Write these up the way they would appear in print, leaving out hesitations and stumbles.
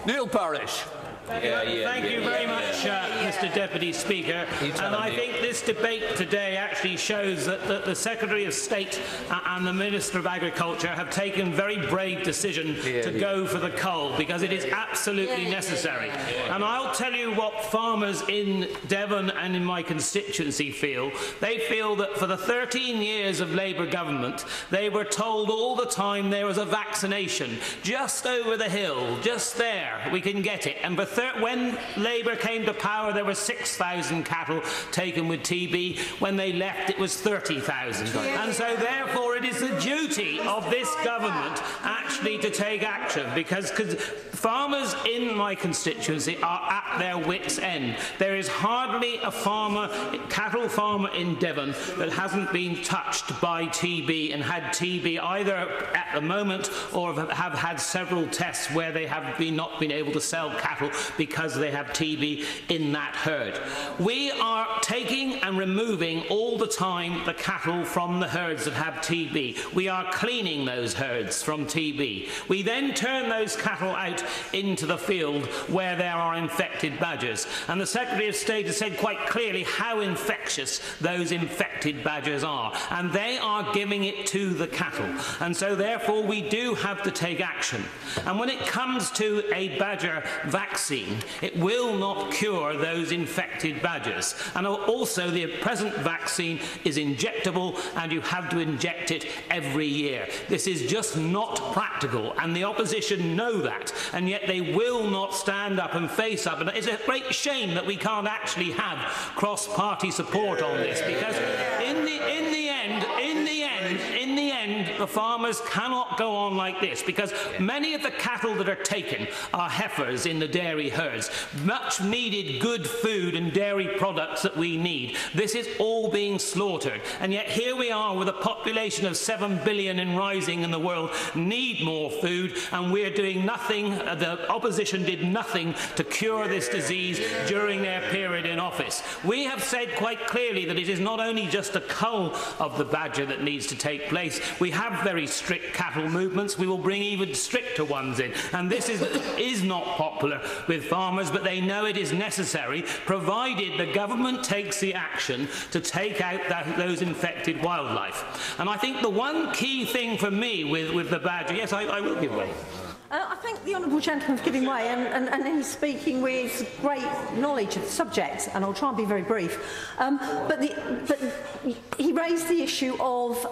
Neil Parish. Thank you very much, Mr Deputy Speaker. And I think this debate today actually shows that the Secretary of State and the Minister of Agriculture have taken a very brave decision to go for the Cull, because it is absolutely necessary. And I'll tell you what farmers in Devon and in my constituency feel. They feel that for the 13 years of Labour government, they were told all the time there was a vaccination just over the hill, just there, we can get it. And when Labour came to power, there were 6,000 cattle taken with TB. When they left, it was 30,000. And so, therefore, it is the duty of this government actually to take action, because farmers in my constituency are at their wits' end. There is hardly a cattle farmer in Devon that hasn't been touched by TB and had TB either at the moment or have had several tests where they have not been able to sell cattle because they have TB in that herd. We are taking and removing all the time the cattle from the herds that have TB. We are cleaning those herds from TB. We then turn those cattle out into the field where there are infected badgers. And the Secretary of State has said quite clearly how infectious those infected badgers are. And they are giving it to the cattle. And so therefore we do have to take action. And when it comes to a badger vaccine, it will not cure those infected badgers. And also the present vaccine is injectable, and you have to inject it every year. This is just not practical, and the opposition know that, and yet they will not stand up and face up. And it's a great shame that we can't actually have cross-party support on this, because in the end, the farmers cannot go on like this, because many of the cattle that are taken are heifers in the dairy herds. Much needed good food and dairy products that we need. This is all being slaughtered, and yet here we are with a population of 7 billion and rising in the world, need more food, and we're doing nothing. The opposition did nothing to cure this disease during their period in office. We have said quite clearly that it is not only just a cull of the badger that needs to take place. We have very strict cattle movements. We will bring even stricter ones in, and this is not popular with farmers, but they know it is necessary, provided the government takes the action to take out those infected wildlife. And I think the one key thing for me with the badger, yes, I will give way. I think the honourable gentleman is giving way, and he's speaking with great knowledge of the subject, and I'll try and be very brief. But he raised the issue of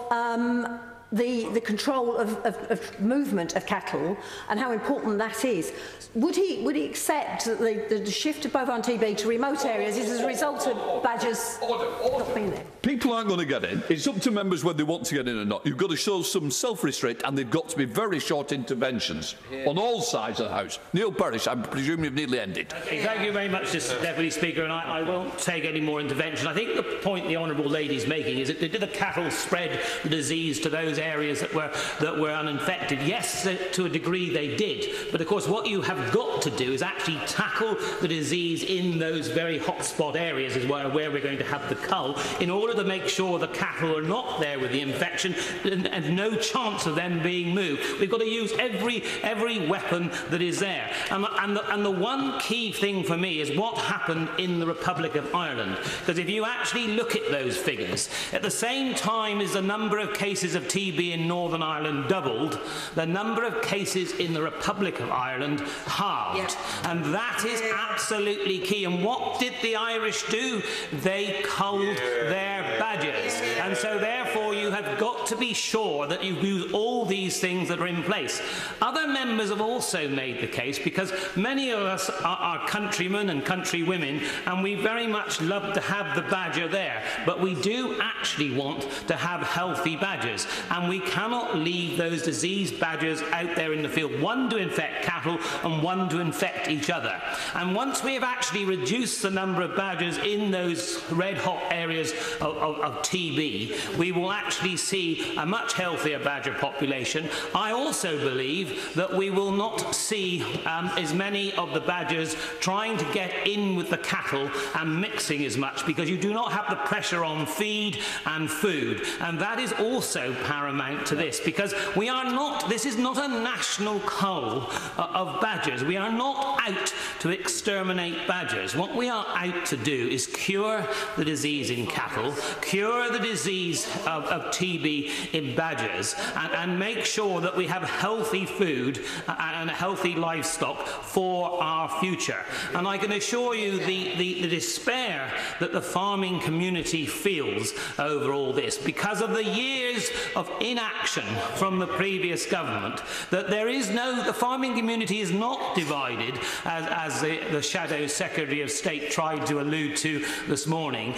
the control of movement of cattle and how important that is. Would he accept that the shift of bovine TB to remote areas is as a result of badgers not being there? People aren't going to get in. It's up to members whether they want to get in or not. You've got to show some self-restraint, and they've got to be very short interventions on all sides of the House. Neil Parish, I presume you've nearly ended. Thank you very much, Mr Deputy Speaker, and I won't take any more intervention. I think the point the honourable lady is making is that did the cattle spread the disease to those areas that were uninfected? Yes, to a degree they did. But of course what you have got to do is actually tackle the disease in those very hotspot areas is where we're going to have the cull, in order to make sure the cattle are not there with the infection and no chance of them being moved. We've got to use every weapon that is there. And the one key thing for me is what happened in the Republic of Ireland. Because if you actually look at those figures, at the same time as the number of cases of TB in Northern Ireland doubled, the number of cases in the Republic of Ireland halved. And that is absolutely key. And what did the Irish do? They culled their badgers. And so therefore you have got to be sure that you use all these things that are in place. Other members have also made the case, because many of us are countrymen and countrywomen, and we very much love to have the badger there, but we do actually want to have healthy badgers, and we cannot leave those diseased badgers out there in the field, one to infect cattle and one to infect each other. And once we have actually reduced the number of badgers in those red hot areas of TB, we will actually see a much healthier badger population. I also believe that we will not see as many of the badgers trying to get in with the cattle and mixing as much, because you do not have the pressure on feed and food, and that is also paramount to this, because we are not, this is not a national cull of badgers. We are not out to exterminate badgers. What we are out to do is cure the disease in cattle, cure the disease of TB in badgers, and make sure that we have healthy food and healthy livestock for our future. And I can assure you the despair that the farming community feels over all this, because of the years of inaction from the previous government, that there is no, the farming community is not divided, as the Shadow Secretary of State tried to allude to this morning,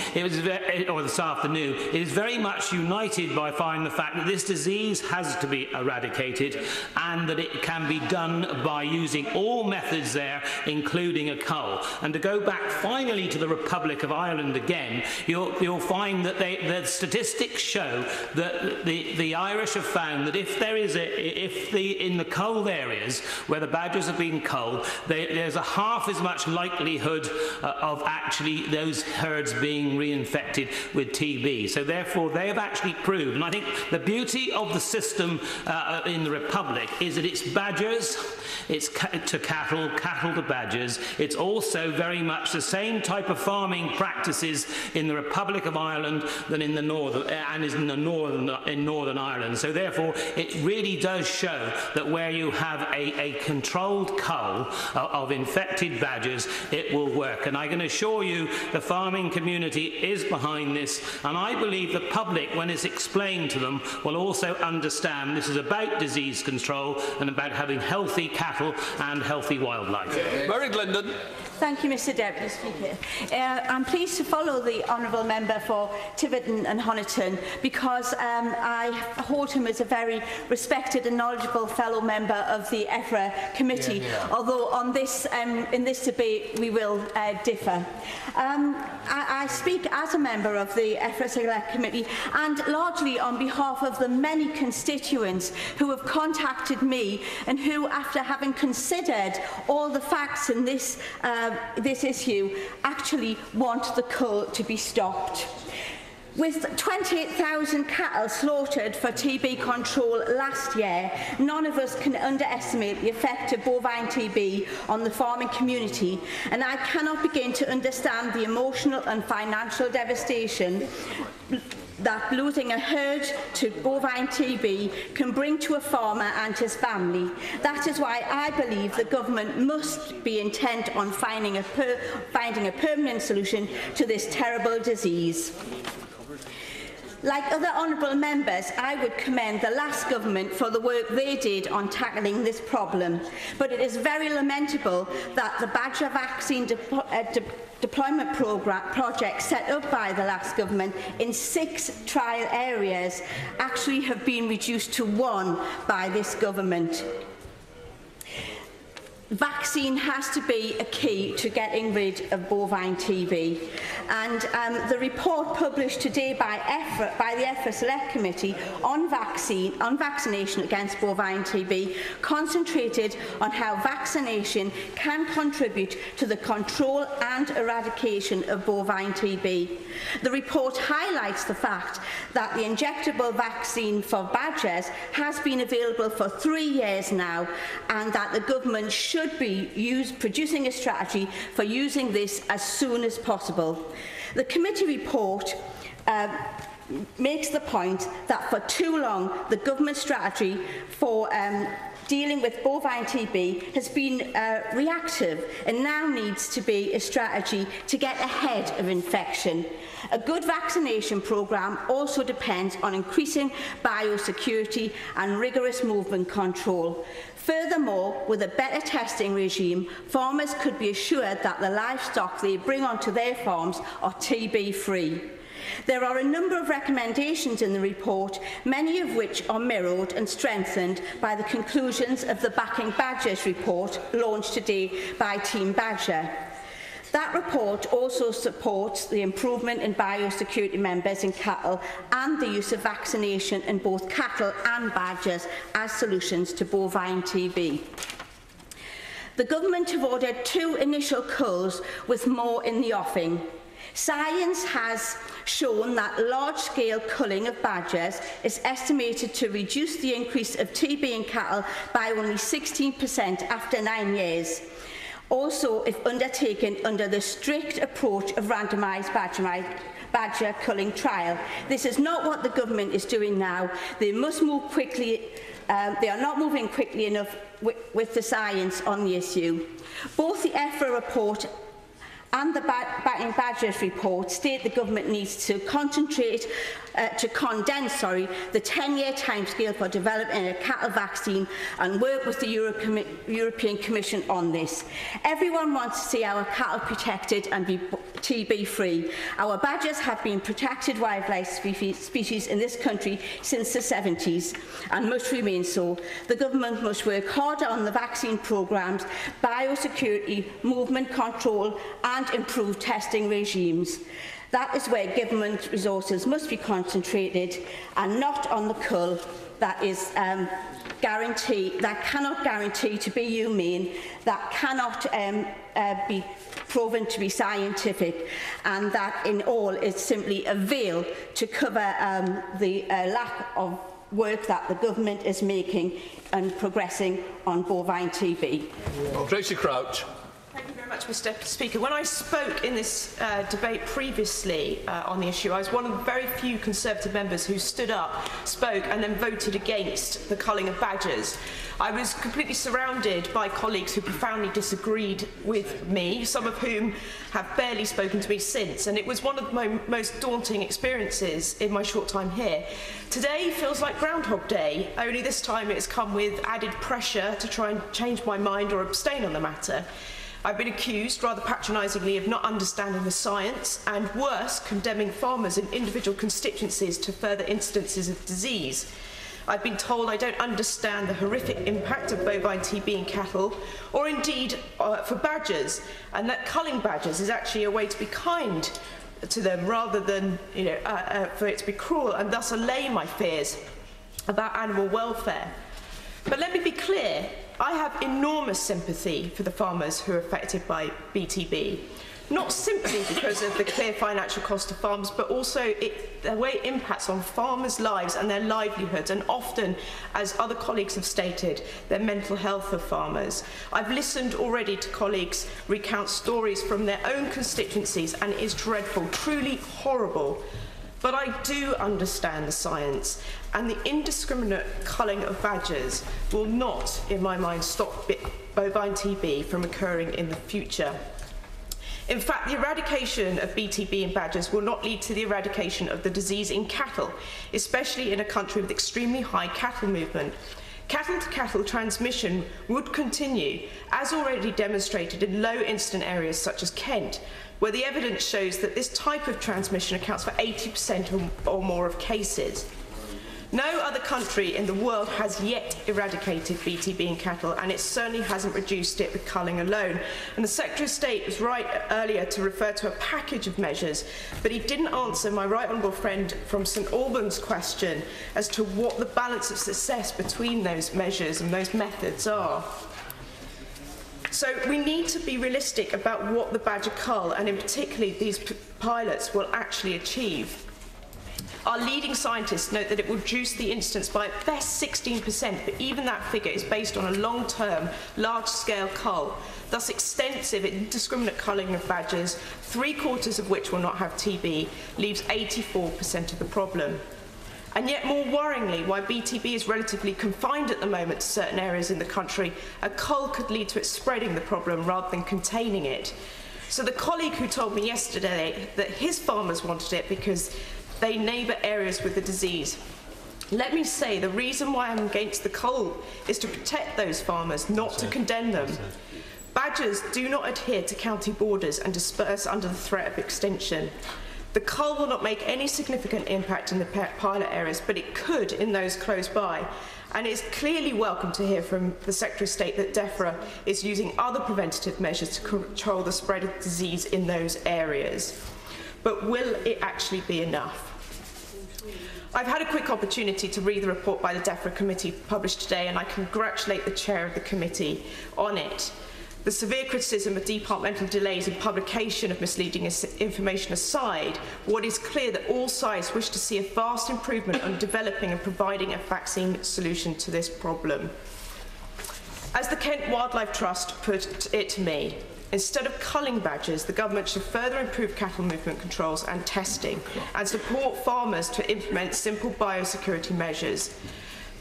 or this afternoon. It is very much united by finding the fact that this disease has to be eradicated, and that it can be done by using all methods there, including a cull. And to go back finally to the Republic of Ireland again, you'll find that the statistics show that the Irish have found that if there is in the culled areas where the badgers have been culled, there's a half as much likelihood of actually those herds being reinfected with TB. So therefore they have actually proved, and I think the beauty of the system in the Republic is that it's badgers, it's to cattle, cattle to badgers. It's also very much the same type of farming practices in the Republic of Ireland than in the northern, and is in Northern Ireland. So therefore it really does show that where you have a controlled cull of infected badgers, it will work. And I can assure you the farming community is behind this, and I believe the public, when it's explained to them, will also understand this is about disease control and about having healthy cattle and healthy wildlife. Mary Glendon. Thank you, Mr Deputy Speaker. I'm pleased to follow the Honourable Member for Tiverton and Honiton, because I hold him as a very respected and knowledgeable fellow member of the EFRA committee, although on this, in this debate we will differ. I speak as a member of the EFRA Select Committee, and largely on behalf of the many constituents who have contacted me and who, after having considered all the facts in this issue, actually want the cull to be stopped. With 28,000 cattle slaughtered for TB control last year, none of us can underestimate the effect of bovine TB on the farming community, and I cannot begin to understand the emotional and financial devastation that losing a herd to bovine TB can bring to a farmer and his family. That is why I believe the government must be intent on finding a permanent solution to this terrible disease. Like other honourable members, I would commend the last government for the work they did on tackling this problem, but it is very lamentable that the badger vaccine deployment project set up by the last government in 6 trial areas actually have been reduced to 1 by this government. Vaccine has to be a key to getting rid of bovine TB, and the report published today by the EFRA Select Committee on vaccination against bovine TB concentrated on how vaccination can contribute to the control and eradication of bovine TB. The report highlights the fact that the injectable vaccine for badgers has been available for 3 years now, and that the government should be producing a strategy for using this as soon as possible. The committee report makes the point that for too long the government strategy for dealing with bovine TB has been reactive, and now needs to be a strategy to get ahead of infection. A good vaccination programme also depends on increasing biosecurity and rigorous movement control. Furthermore, with a better testing regime, farmers could be assured that the livestock they bring onto their farms are TB-free. There are a number of recommendations in the report, many of which are mirrored and strengthened by the conclusions of the Backing Badgers report launched today by Team Badger. That report also supports the improvement in biosecurity members in cattle and the use of vaccination in both cattle and badgers as solutions to bovine TB. The government have ordered 2 initial culls with more in the offing. Science has shown that large-scale culling of badgers is estimated to reduce the increase of TB in cattle by only 16% after 9 years. Also, if undertaken under the strict approach of randomised badger culling trial. This is not what the government is doing now. They must move quickly. They are not moving quickly enough with the science on the issue. Both the EFRA report and the Batting Badgers report state the government needs to condense the 10-year timescale for developing a cattle vaccine and work with the European Commission on this. Everyone wants to see our cattle protected and be TB-free. Our badgers have been protected wildlife species in this country since the 70s and must remain so. The government must work harder on the vaccine programmes, biosecurity, movement control and improved testing regimes. That is where government resources must be concentrated and not on the cull that is cannot guarantee to be humane, that cannot be proven to be scientific, and that in all is simply a veil to cover the lack of work that the government is making and progressing on bovine TB. Tracey Crouch. Thank you very much, Mr. Speaker. When I spoke in this debate previously on the issue, I was one of the very few Conservative members who stood up, spoke and then voted against the culling of badgers. I was completely surrounded by colleagues who profoundly disagreed with me, some of whom have barely spoken to me since, and it was one of my most daunting experiences in my short time here. Today feels like Groundhog Day, only this time it has come with added pressure to try and change my mind or abstain on the matter. I've been accused, rather patronisingly, of not understanding the science and, worse, condemning farmers in individual constituencies to further instances of disease. I've been told I don't understand the horrific impact of bovine TB in cattle, or indeed for badgers, and that culling badgers is actually a way to be kind to them rather than for it to be cruel, and thus allay my fears about animal welfare. But let me be clear, I have enormous sympathy for the farmers who are affected by BTB, not simply because of the clear financial cost to farms, but also the way it impacts on farmers' lives and their livelihoods, and often, as other colleagues have stated, their mental health of farmers. I've listened already to colleagues recount stories from their own constituencies, and it is dreadful, truly horrible. But I do understand the science, and the indiscriminate culling of badgers will not, in my mind, stop bovine TB from occurring in the future. In fact, the eradication of BTB in badgers will not lead to the eradication of the disease in cattle, especially in a country with extremely high cattle movement. Cattle-to-cattle transmission would continue, as already demonstrated in low-incident areas such as Kent, where the evidence shows that this type of transmission accounts for 80% or more of cases. No other country in the world has yet eradicated BTB in cattle, and it certainly hasn't reduced it with culling alone. And the Secretary of State was right earlier to refer to a package of measures, but he didn't answer my right honourable friend from St Albans question as to what the balance of success between those measures and those methods are. So we need to be realistic about what the badger cull, and in particular these pilots, will actually achieve. Our leading scientists note that it will reduce the incidence by at best 16%, but even that figure is based on a long-term, large-scale cull. Thus, extensive, indiscriminate culling of badgers, 3/4 of which will not have TB, leaves 84% of the problem. And yet, more worryingly, while BTB is relatively confined at the moment to certain areas in the country, a cull could lead to it spreading the problem rather than containing it. So the colleague who told me yesterday that his farmers wanted it because they neighbour areas with the disease, let me say the reason why I'm against the cull is to protect those farmers, not to condemn them. Badgers do not adhere to county borders and disperse under the threat of extinction. The The cull will not make any significant impact in the pilot areas, but it could in those close by. And it's clearly welcome to hear from the Secretary of State that DEFRA is using other preventative measures to control the spread of disease in those areas. But will it actually be enough? I've had a quick opportunity to read the report by the DEFRA committee published today, and I congratulate the chair of the committee on it. The severe criticism of departmental delays in publication of misleading information aside, what is clear that all sides wish to see a vast improvement on developing and providing a vaccine solution to this problem. As the Kent Wildlife Trust put it to me, instead of culling badgers, the government should further improve cattle movement controls and testing and support farmers to implement simple biosecurity measures.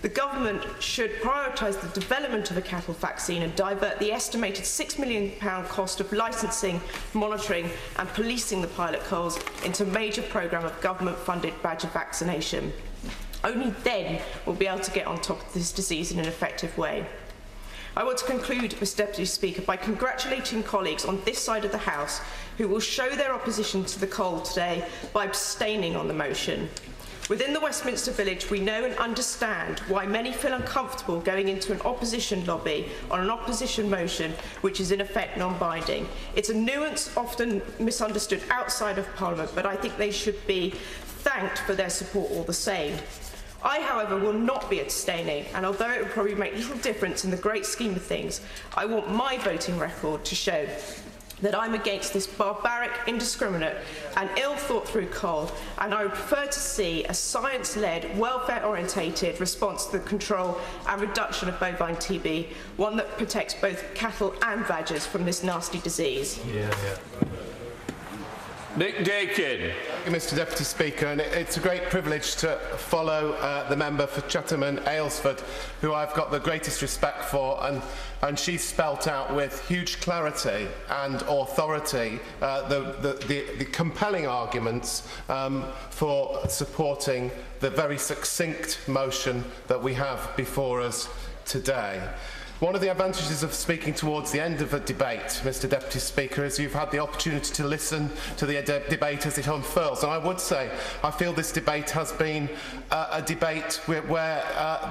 The government should prioritise the development of a cattle vaccine and divert the estimated £6 million cost of licensing, monitoring and policing the pilot culls into a major programme of government-funded badger vaccination. Only then will we be able to get on top of this disease in an effective way. I want to conclude, Mr Deputy Speaker, by congratulating colleagues on this side of the House who will show their opposition to the cull today by abstaining on the motion. Within the Westminster Village, we know and understand why many feel uncomfortable going into an opposition lobby on an opposition motion which is in effect non-binding. It's a nuance often misunderstood outside of Parliament, but I think they should be thanked for their support all the same. I, however, will not be abstaining, and although it will probably make little difference in the great scheme of things, I want my voting record to show that I'm against this barbaric, indiscriminate and ill-thought-through cull, and I would prefer to see a science-led, welfare-orientated response to the control and reduction of bovine TB, one that protects both cattle and badgers from this nasty disease. Nick Dakin. Thank you, Mr Deputy Speaker, and it's a great privilege to follow the member for Chatham and Aylesford, who I've got the greatest respect for, and she spelt out with huge clarity and authority the compelling arguments for supporting the very succinct motion that we have before us today. One of the advantages of speaking towards the end of a debate, Mr Deputy Speaker, is you've had the opportunity to listen to the debate as it unfurls. And I would say I feel this debate has been a debate where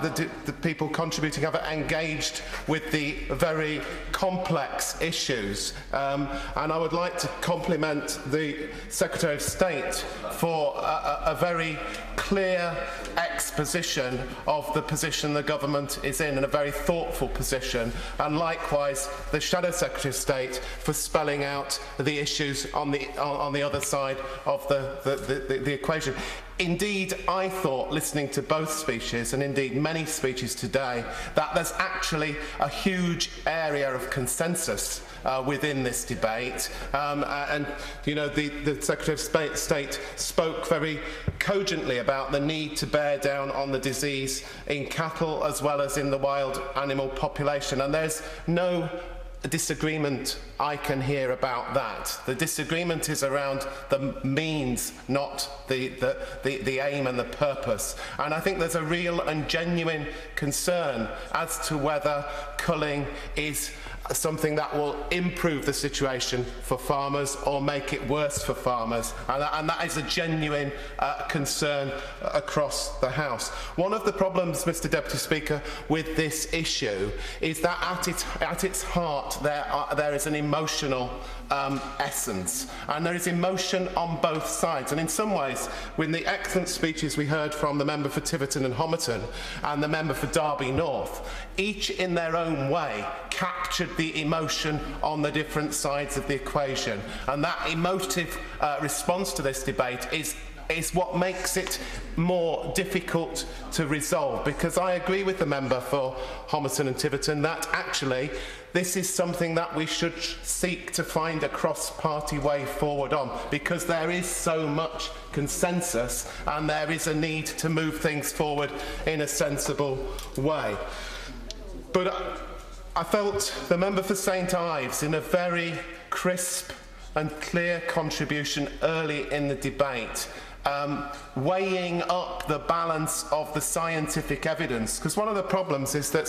the people contributing have engaged with the very complex issues. And I would like to compliment the Secretary of State for a very clear exposition of the position the government is in, and a very thoughtful position, and likewise the Shadow Secretary of State for spelling out the issues on the other side of the equation. Indeed, I thought, listening to both speeches, and indeed many speeches today, that there's actually a huge area of consensus within this debate. And, you know, the Secretary of State spoke very cogently about the need to bear down on the disease in cattle as well as in the wild animal population. And there's no disagreement I can hear about that. The disagreement is around the means, not the aim and the purpose. And I think there's a real and genuine concern as to whether culling is something that will improve the situation for farmers or make it worse for farmers, and that is a genuine concern across the House. One of the problems, Mr Deputy Speaker, with this issue is that at its heart there is an emotional essence, and there is emotion on both sides. And in some ways, with the excellent speeches we heard from the member for Tiverton and Honiton and the member for Derby North, each in their own way captured the emotion on the different sides of the equation, and that emotive response to this debate is what makes it more difficult to resolve, because I agree with the member for Honiton and Tiverton that actually this is something that we should seek to find a cross-party way forward on, because there is so much consensus and there is a need to move things forward in a sensible way. But I felt the member for St Ives, in a very crisp and clear contribution early in the debate, weighing up the balance of the scientific evidence, because one of the problems is that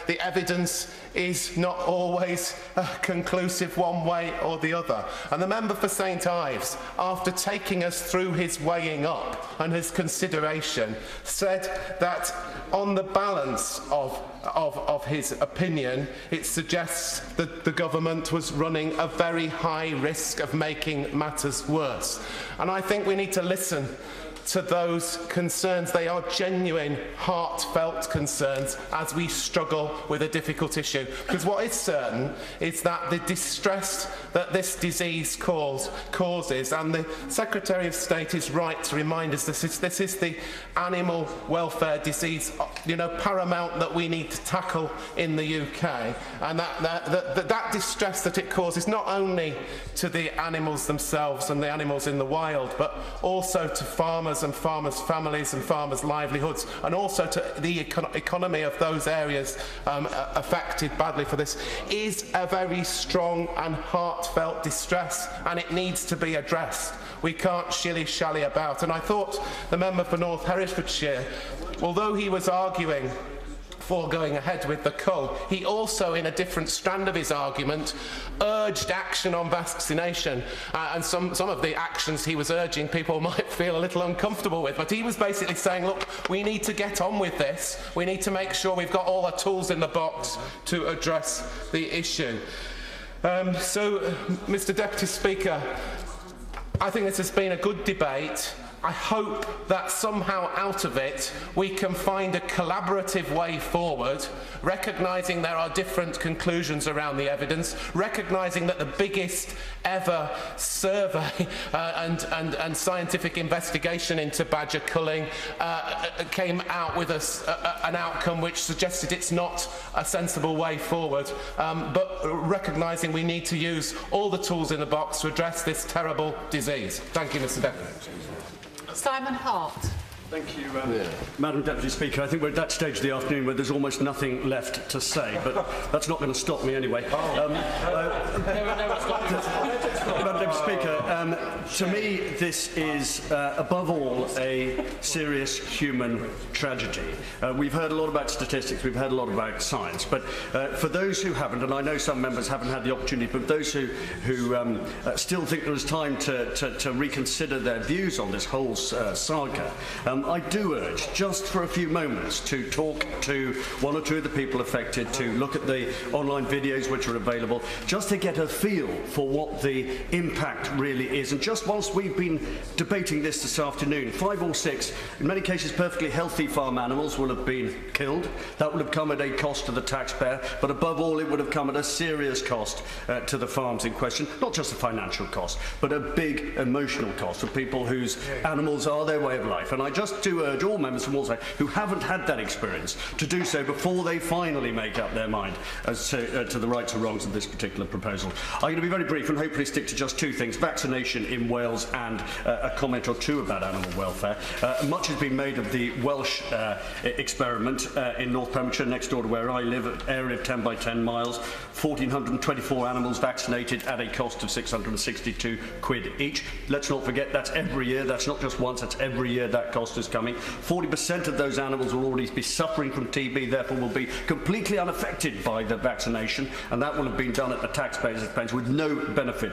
the evidence is not always conclusive one way or the other. And the member for St Ives, after taking us through his weighing up and his consideration, said that on the balance of his opinion, it suggests that the government was running a very high risk of making matters worse. And I think we need to listen to those concerns. They are genuine, heartfelt concerns as we struggle with a difficult issue. Because what is certain is that the distress that this disease causes, and the Secretary of State is right to remind us this is the animal welfare disease, paramount that we need to tackle in the UK, and that distress that it causes not only to the animals themselves and the animals in the wild, but also to farmers and farmers' families and farmers' livelihoods, and also to the economy of those areas affected badly for this, is a very strong and heartfelt distress, and it needs to be addressed. We can't shilly-shally about. And I thought the member for North Herefordshire, although he was arguing for going ahead with the Cull, he also, in a different strand of his argument, urged action on vaccination. And some of the actions he was urging people might feel a little uncomfortable with, but he was basically saying, look, we need to get on with this. We need to make sure we've got all the tools in the box to address the issue. So, Mr. Deputy Speaker, I think this has been a good debate. I hope that somehow out of it we can find a collaborative way forward, recognising there are different conclusions around the evidence, recognising that the biggest ever survey and scientific investigation into badger culling came out with an outcome which suggested it's not a sensible way forward, but recognising we need to use all the tools in the box to address this terrible disease. Thank you, Mr. Deputy. Simon Hart. Thank you, Madam Deputy Speaker. I think we're at that stage of the afternoon where there's almost nothing left to say, but that's not going to stop me anyway. Madam Deputy Speaker, to me this is, above all, a serious human tragedy. We've heard a lot about statistics, we've heard a lot about science, but for those who haven't, and I know some members haven't had the opportunity, but those who still think there is time to reconsider their views on this whole saga, I do urge, just for a few moments, to talk to one or two of the people affected, to look at the online videos which are available, just to get a feel for what the impact really is. And just whilst we've been debating this afternoon, 5 or 6, in many cases perfectly healthy farm animals will have been killed. That would have come at a cost to the taxpayer, but above all it would have come at a serious cost to the farms in question. Not just a financial cost, but a big emotional cost for people whose animals are their way of life. And I just do urge all members from Walsall who haven't had that experience to do so before they finally make up their mind as to the rights or wrongs of this particular proposal. I'm going to be very brief and hopefully stick to just two things: vaccination in Wales and a comment or two about animal welfare. Much has been made of the Welsh experiment in North Pembrokeshire, next door to where I live, an area of 10 by 10 miles, 1,424 animals vaccinated at a cost of £662 each. Let's not forget that's every year, that's not just once, that's every year that cost is coming. 40% of those animals will already be suffering from TB, therefore will be completely unaffected by the vaccination, and that will have been done at the taxpayer's expense with no benefit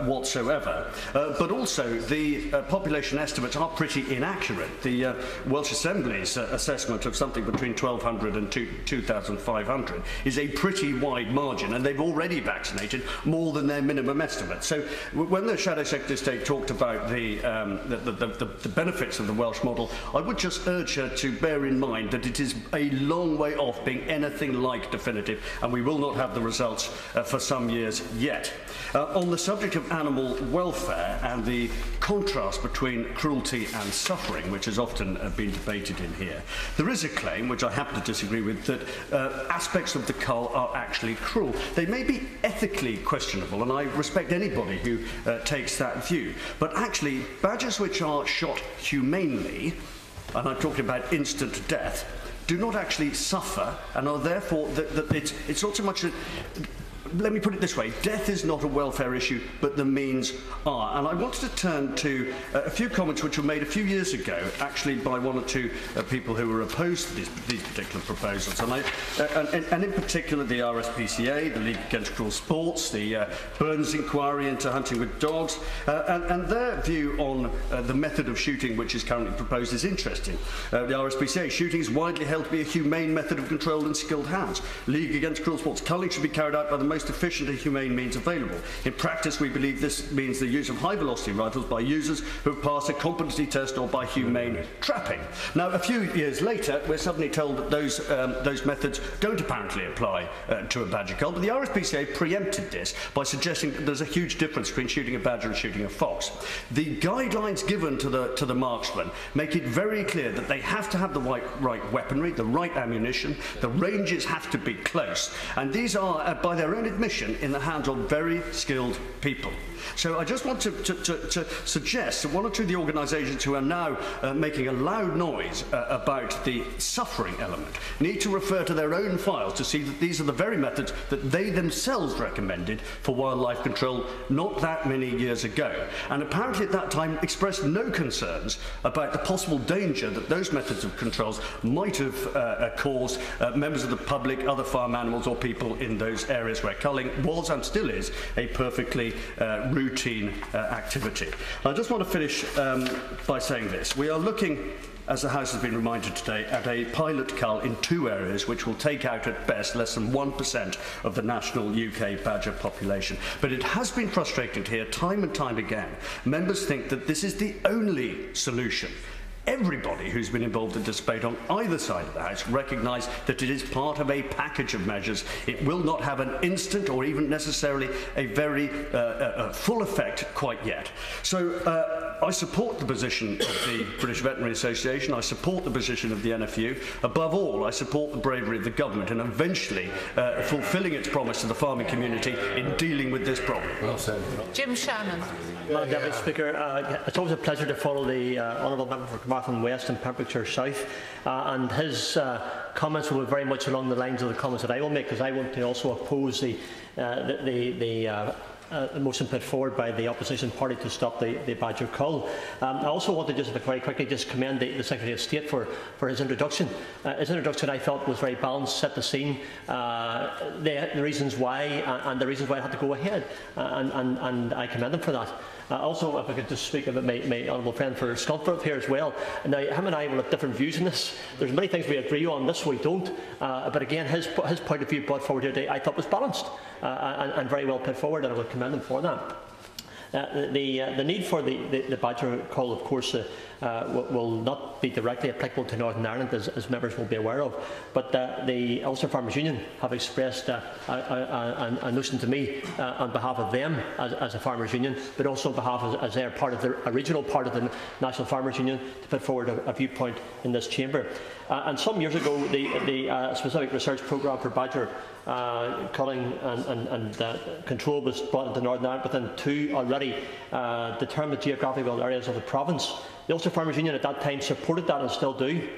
whatsoever. But also the population estimates are pretty inaccurate. The Welsh Assembly's assessment of something between 1,200 and 2,500 is a pretty wide margin, and they've already vaccinated more than their minimum estimate. So when the Shadow Secretary of State talked about the benefits of the Welsh model, I would just urge her to bear in mind that it is a long way off being anything like definitive, and we will not have the results for some years yet. On the subject of animal welfare and the contrast between cruelty and suffering, which has often been debated in here, there is a claim, which I happen to disagree with, that aspects of the cull are actually cruel. They may be ethically questionable, and I respect anybody who takes that view, but actually badgers which are shot humanely, and I'm talking about instant death, do not actually suffer, and are therefore it's not so much let me put it this way, death is not a welfare issue, but the means are. And I wanted to turn to a few comments which were made a few years ago, actually by one or two people who were opposed to these particular proposals. And in particular, the RSPCA, the League Against Cruel Sports, the Burns inquiry into hunting with dogs, and their view on the method of shooting which is currently proposed is interesting. The RSPCA, shooting is widely held to be a humane method of controlled and skilled hounds. League Against Cruel Sports, culling should be carried out by the most efficient and humane means available. In practice, we believe this means the use of high-velocity rifles by users who have passed a competency test or by humane trapping. Now, a few years later, we're suddenly told that those methods don't apparently apply to a badger cull, but the RSPCA preempted this by suggesting that there's a huge difference between shooting a badger and shooting a fox. The guidelines given to the marksmen make it very clear that they have to have the right weaponry, the right ammunition, the ranges have to be close, and these are, by their own admission, in the hands of very skilled people. So I just want to suggest that one or two of the organisations who are now making a loud noise about the suffering element need to refer to their own files to see that these are the very methods that they themselves recommended for wildlife control not that many years ago, and apparently at that time expressed no concerns about the possible danger that those methods of controls might have caused members of the public, other farm animals or people in those areas where culling was and still is a perfectly routine activity. I just want to finish by saying this. We are looking, as the House has been reminded today, at a pilot cull in 2 areas which will take out at best less than 1% of the national UK badger population. But it has been frustrating to hear time and time again members think that this is the only solution. Everybody who's been involved in this debate on either side of the House recognise that it is part of a package of measures. It will not have an instant or even necessarily a very full effect quite yet. So I support the position of the British Veterinary Association. I support the position of the NFU. Above all, I support the bravery of the government in eventually fulfilling its promise to the farming community in dealing with this problem. Well said. Jim Shannon. Madam Deputy Speaker, it's always a pleasure to follow the Honourable Member for Carmarthen West and Pembrokeshire South, and his comments will be very much along the lines of the comments that I will make, because I want to also oppose the motion put forward by the opposition party to stop the badger cull. I also want to just very quickly just commend the Secretary of State for his introduction. His introduction, I felt, was very balanced, set the scene, the reasons why, and the reasons why it had to go ahead, and I commend him for that. Also, if I could just speak about my honourable friend for Strangford here as well. Now, him and I will have different views on this. There's many things we agree on, this we don't. But again, his point of view brought forward here today, I thought was balanced and very well put forward, and I would commend him for that. The need for the badger cull, of course, will not be directly applicable to Northern Ireland, as members will be aware of, but the Ulster Farmers Union have expressed a notion to me on behalf of them as a farmers union, but also on behalf as they are part of the original part of the National Farmers Union, to put forward a viewpoint in this chamber. And some years ago, the specific research programme for badger culling and control was brought into Northern Ireland within 2 already determined geographical areas of the province. The Ulster Farmers Union at that time supported that and still do.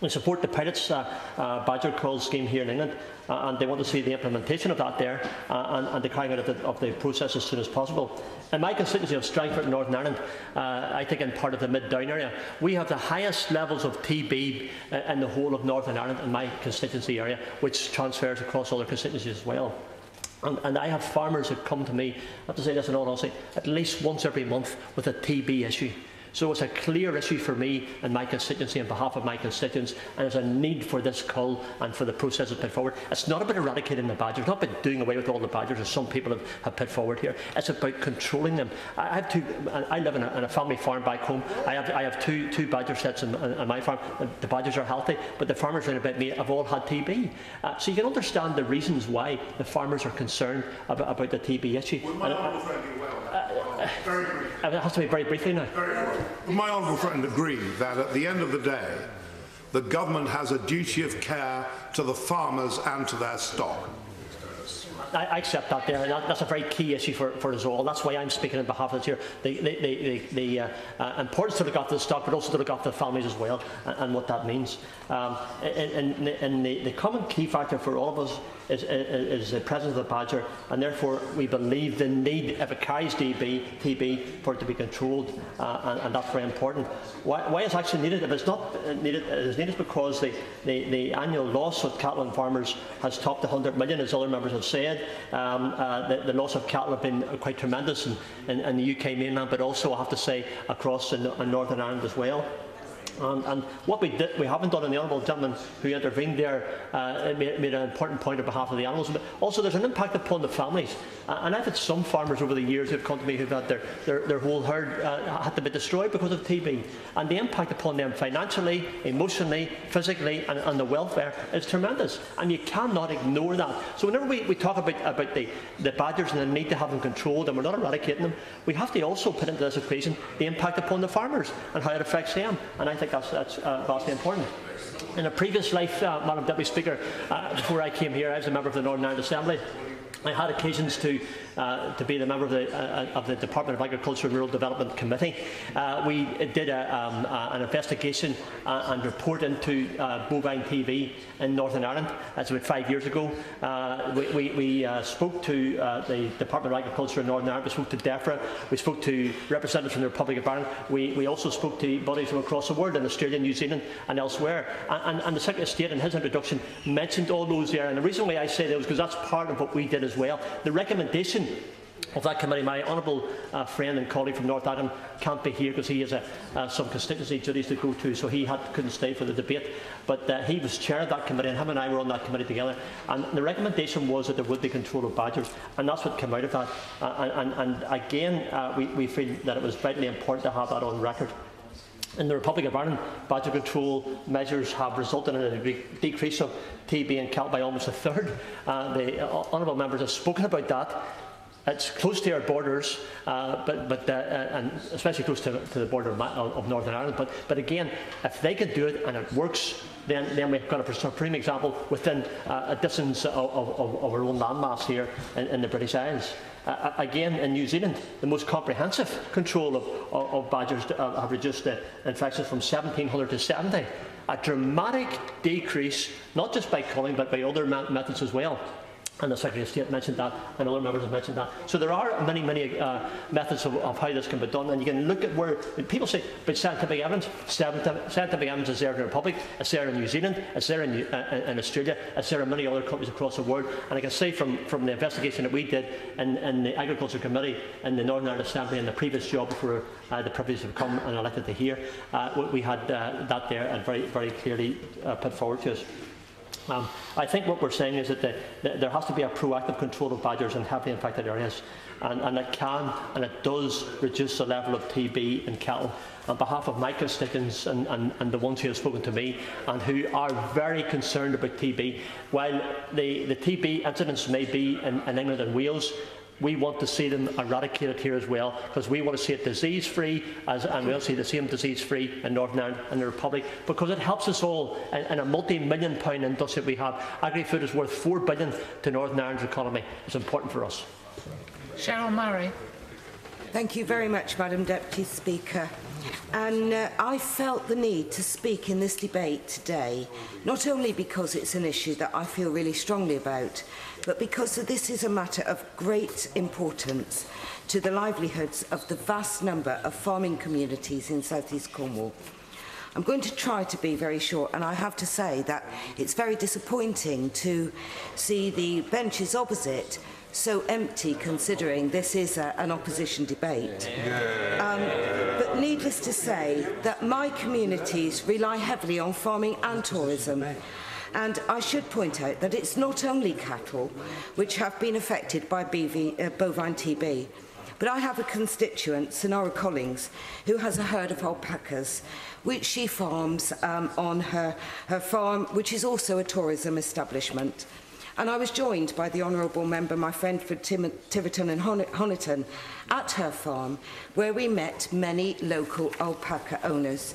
We support the pilots badger cull scheme here in England, and they want to see the implementation of that there and the carrying out of the process as soon as possible. In my constituency of Strangford in Northern Ireland, I think in part of the Mid-Down area, we have the highest levels of TB in the whole of Northern Ireland in my constituency area, which transfers across other constituencies as well. And I have farmers who come to me, I have to say this in all honesty, at least once every month with a TB issue. So it's a clear issue for me and my constituency on behalf of my constituents, and there's a need for this cull and for the processes put forward. It's not about eradicating the badgers, it's not about doing away with all the badgers, as some people have put forward here. It's about controlling them. I live in a family farm back home. I have two badger sets on my farm. The badgers are healthy, but the farmers around about me have all had TB. So you can understand the reasons why the farmers are concerned about the TB issue. Would my honourable friend be well? Very brief. It has to be very briefly now. Very brief. Would my honourable friend agree that at the end of the day, the government has a duty of care to the farmers and to their stock? I accept that there, and that's a very key issue for us all. That's why I'm speaking on behalf of us here. The importance to look after the stock, but also to look after the families as well, and what that means. And the common key factor for all of us is the presence of the badger, and therefore we believe the need, if it carries TB, for it to be controlled, and that's very important. Why is action needed? If it's not needed, it is needed because the annual loss of cattle and farmers has topped 100 million, as other members have said. The loss of cattle have been quite tremendous in the UK mainland, but also, I have to say, across in Northern Ireland as well. And what we haven't done, and the honourable gentleman who intervened there made an important point on behalf of the animals, but also there's an impact upon the families. And I've had some farmers over the years who've come to me who've had their whole herd had to be destroyed because of TB. And the impact upon them financially, emotionally, physically, and the welfare is tremendous. And you cannot ignore that. So whenever we talk about the badgers and the need to have them controlled, and we're not eradicating them, we have to also put into this equation the impact upon the farmers and how it affects them. And I think that's vastly important. In a previous life, Madam Deputy Speaker, before I came here, I was a member of the Northern Ireland Assembly. I had occasions to be the member of the Department of Agriculture and Rural Development Committee. We did an investigation and report into bovine TB in Northern Ireland. That's about 5 years ago. We spoke to the Department of Agriculture in Northern Ireland. We spoke to DEFRA. We spoke to representatives from the Republic of Ireland. We also spoke to bodies from across the world, in Australia, New Zealand and elsewhere. And the Secretary of State in his introduction mentioned all those there. And the reason why I say that was because that's part of what we did as well. The recommendation of that committee, my honourable friend and colleague from North Atcham can't be here because he has some constituency duties to go to, so he couldn't stay for the debate. But he was chair of that committee, and him and I were on that committee together. And the recommendation was that there would be control of badgers, and that's what came out of that. And again, we feel that it was vitally important to have that on record. In the Republic of Ireland, badger control measures have resulted in a decrease of TB in cattle by almost a third. The honourable members have spoken about that. It's close to our borders, and especially close to the border of Northern Ireland. But again, if they can do it and it works, then we've got a supreme example within a distance of our own landmass here in the British Isles. Again, in New Zealand, the most comprehensive control of badgers have reduced the infections from 1,700 to 70. A dramatic decrease, not just by culling, but by other methods as well. And the Secretary of State mentioned that, and other members have mentioned that. So there are many methods of how this can be done, and you can look at where people say, but scientific evidence. Scientific evidence is there in the Republic, it's there in New Zealand, it's there in Australia, it's there in many other countries across the world. And I can say from the investigation that we did in the Agriculture Committee in the Northern Ireland Assembly in the previous job before the privilege of come and elected to here, we had that there and very clearly put forward to us. I think what we're saying is that there has to be a proactive control of badgers in heavily infected areas, and it can and it does reduce the level of TB in cattle. On behalf of my constituents and the ones who have spoken to me and who are very concerned about TB, while the TB incidence may be in England and Wales, we want to see them eradicated here as well, because we want to see it disease-free, and we'll see the same disease-free in Northern Ireland and the Republic, because it helps us all in a multi-million-pound industry that we have. Agri-food is worth $4 billion to Northern Ireland's economy. It's important for us. Sheryll Murray. Thank you very much, Madam Deputy Speaker. And I felt the need to speak in this debate today, not only because it's an issue that I feel really strongly about, but because this is a matter of great importance to the livelihoods of the vast number of farming communities in South East Cornwall. I'm going to try to be very short, and I have to say that it's very disappointing to see the benches opposite so empty, considering this is an opposition debate. But needless to say that my communities rely heavily on farming and tourism. And I should point out that it's not only cattle which have been affected by bovine TB, but I have a constituent, Sonora Collings, who has a herd of alpacas, which she farms on her farm, which is also a tourism establishment. And I was joined by the honourable member, my friend for Tiverton and Honiton, at her farm, where we met many local alpaca owners.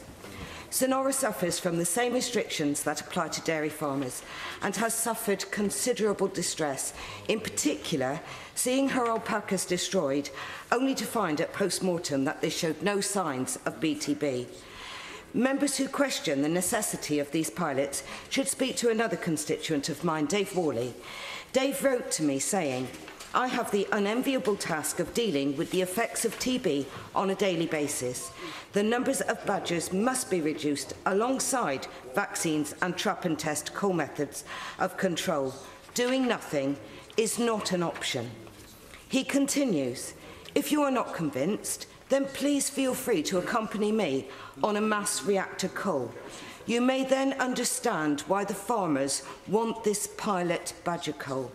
Sonora suffers from the same restrictions that apply to dairy farmers and has suffered considerable distress, in particular seeing her alpacas destroyed, only to find at post-mortem that they showed no signs of BTB. Members who question the necessity of these pilots should speak to another constituent of mine, Dave Worley. Dave wrote to me saying, "I have the unenviable task of dealing with the effects of TB on a daily basis. The numbers of badgers must be reduced alongside vaccines and trap and test cull methods of control. Doing nothing is not an option." He continues, "If you are not convinced, then please feel free to accompany me on a mass reactor cull. You may then understand why the farmers want this pilot badger cull.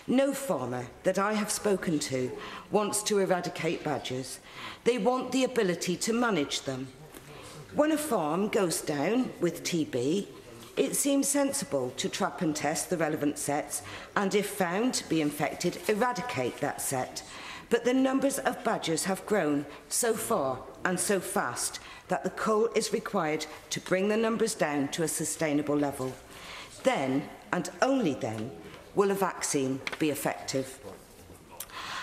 No farmer that I have spoken to wants to eradicate badgers. They want the ability to manage them. When a farm goes down with TB, it seems sensible to trap and test the relevant sets and, if found to be infected, eradicate that set. But the numbers of badgers have grown so far and so fast that the cull is required to bring the numbers down to a sustainable level. Then, and only then, will a vaccine be effective."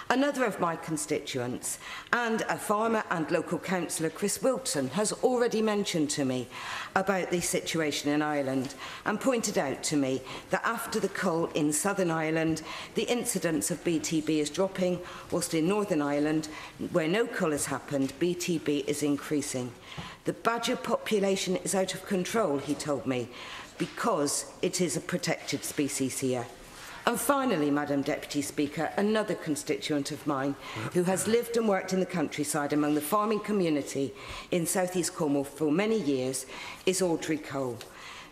Another of my constituents, and a farmer and local councillor, Chris Wilson, has already mentioned to me about the situation in Ireland and pointed out to me that after the cull in Southern Ireland, the incidence of BTB is dropping, whilst in Northern Ireland, where no cull has happened, BTB is increasing. The badger population is out of control, he told me, because it is a protected species here. And finally, Madam Deputy Speaker, another constituent of mine who has lived and worked in the countryside among the farming community in South East Cornwall for many years is Audrey Cole.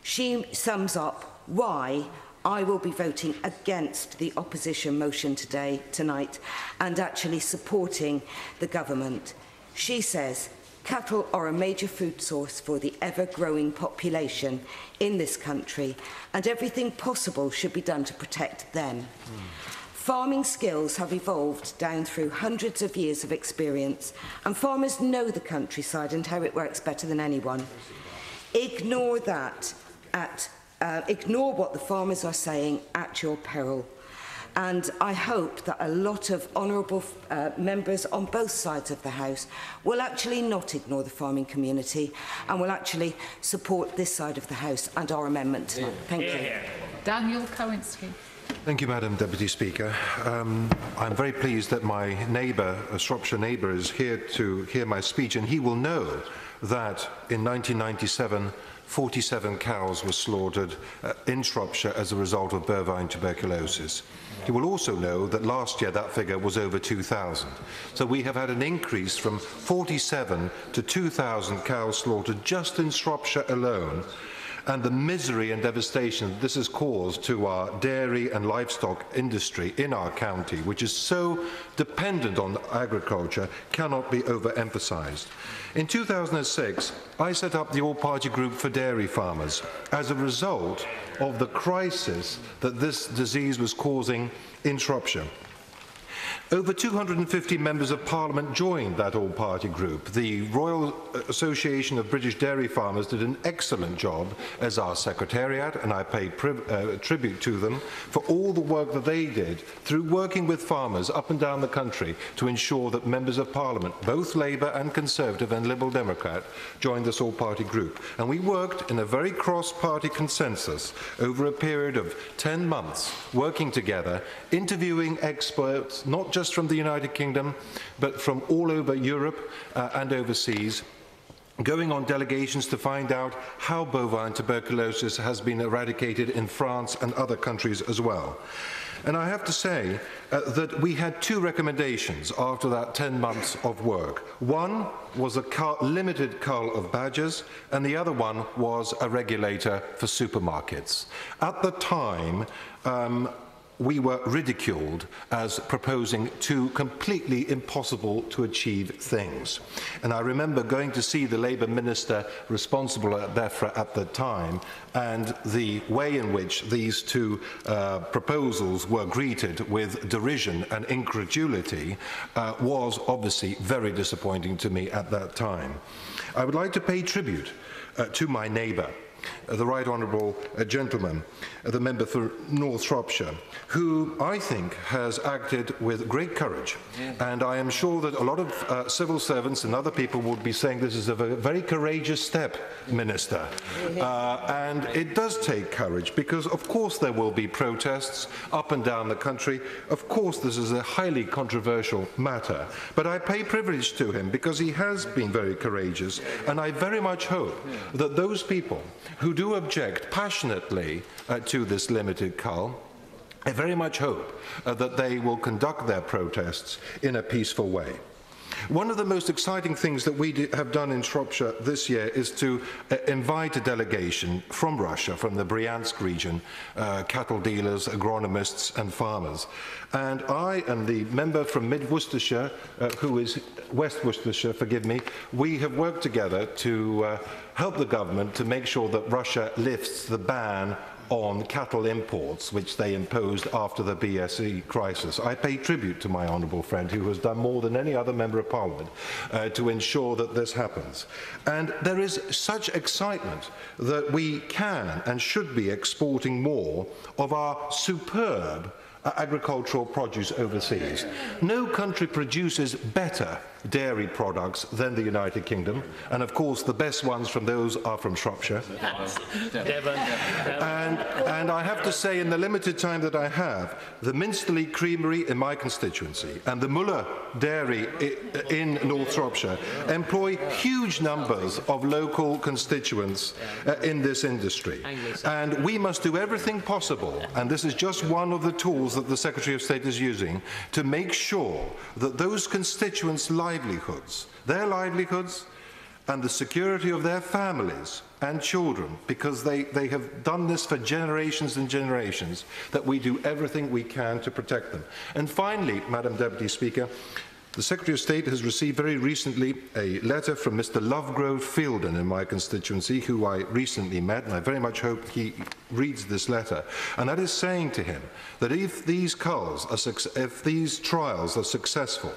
She sums up why I will be voting against the opposition motion tonight and actually supporting the government. She says, "Cattle are a major food source for the ever-growing population in this country, and everything possible should be done to protect them. Farming skills have evolved down through hundreds of years of experience, and farmers know the countryside and how it works better than anyone. Ignore what the farmers are saying at your peril. And I hope that a lot of honourable members on both sides of the House will actually not ignore the farming community and will actually support this side of the House and our amendment tonight." Thank you. Daniel Kawczynski. Thank you, Madam Deputy Speaker. I'm very pleased that my neighbour, a Shropshire neighbour, is here to hear my speech, and he will know that in 1997, 47 cows were slaughtered in Shropshire as a result of bovine tuberculosis. He will also know that last year that figure was over 2,000. So we have had an increase from 47 to 2,000 cows slaughtered just in Shropshire alone. And the misery and devastation this has caused to our dairy and livestock industry in our county, which is so dependent on agriculture, cannot be overemphasised. In 2006, I set up the all-party group for dairy farmers as a result of the crisis that this disease was causing in Shropshire. Over 250 members of Parliament joined that all-party group. The Royal Association of British Dairy Farmers did an excellent job as our secretariat, and I pay tribute to them for all the work that they did through working with farmers up and down the country to ensure that members of Parliament, both Labour and Conservative and Liberal Democrat, joined this all-party group. And we worked in a very cross-party consensus over a period of 10 months, working together, interviewing experts, not just from the United Kingdom, but from all over Europe and overseas, going on delegations to find out how bovine tuberculosis has been eradicated in France and other countries as well. And I have to say that we had two recommendations after that 10 months of work. One was a limited cull of badgers, and the other one was a regulator for supermarkets. At the time, we were ridiculed as proposing two completely impossible to achieve things. And I remember going to see the Labour minister responsible at DEFRA at the time, and the way in which these two proposals were greeted with derision and incredulity was obviously very disappointing to me at that time. I would like to pay tribute to my neighbour, the Right Honourable Gentleman, the member for North Shropshire, who I think has acted with great courage. And I am sure that a lot of civil servants and other people would be saying this is a very courageous step, Minister. And it does take courage because, of course, there will be protests up and down the country. Of course, this is a highly controversial matter. But I pay privilege to him because he has been very courageous. And I very much hope that those people who do object passionately to this limited cull, I very much hope that they will conduct their protests in a peaceful way. One of the most exciting things that we have done in Shropshire this year is to invite a delegation from Russia, from the Bryansk region, cattle dealers, agronomists and farmers. And I and the member from Mid-Worcestershire, who is West Worcestershire, forgive me, we have worked together to help the government to make sure that Russia lifts the ban on cattle imports, which they imposed after the BSE crisis. I pay tribute to my honourable friend, who has done more than any other member of Parliament to ensure that this happens. And there is such excitement that we can and should be exporting more of our superb agricultural produce overseas. No country produces better dairy products than the United Kingdom, and of course the best ones from those are from Shropshire. Devon. And I have to say, in the limited time that I have, the Minsterley Creamery in my constituency and the Muller Dairy in North Shropshire employ huge numbers of local constituents in this industry. And we must do everything possible, and this is just one of the tools that the Secretary of State is using, to make sure that those constituents' livelihoods, their livelihoods and the security of their families and children, because they have done this for generations and generations, that we do everything we can to protect them. And finally, Madam Deputy Speaker, the Secretary of State has received very recently a letter from Mr. Lovegrove Fielden in my constituency, who I recently met, and I very much hope he reads this letter. And that is saying to him that if these trials are successful,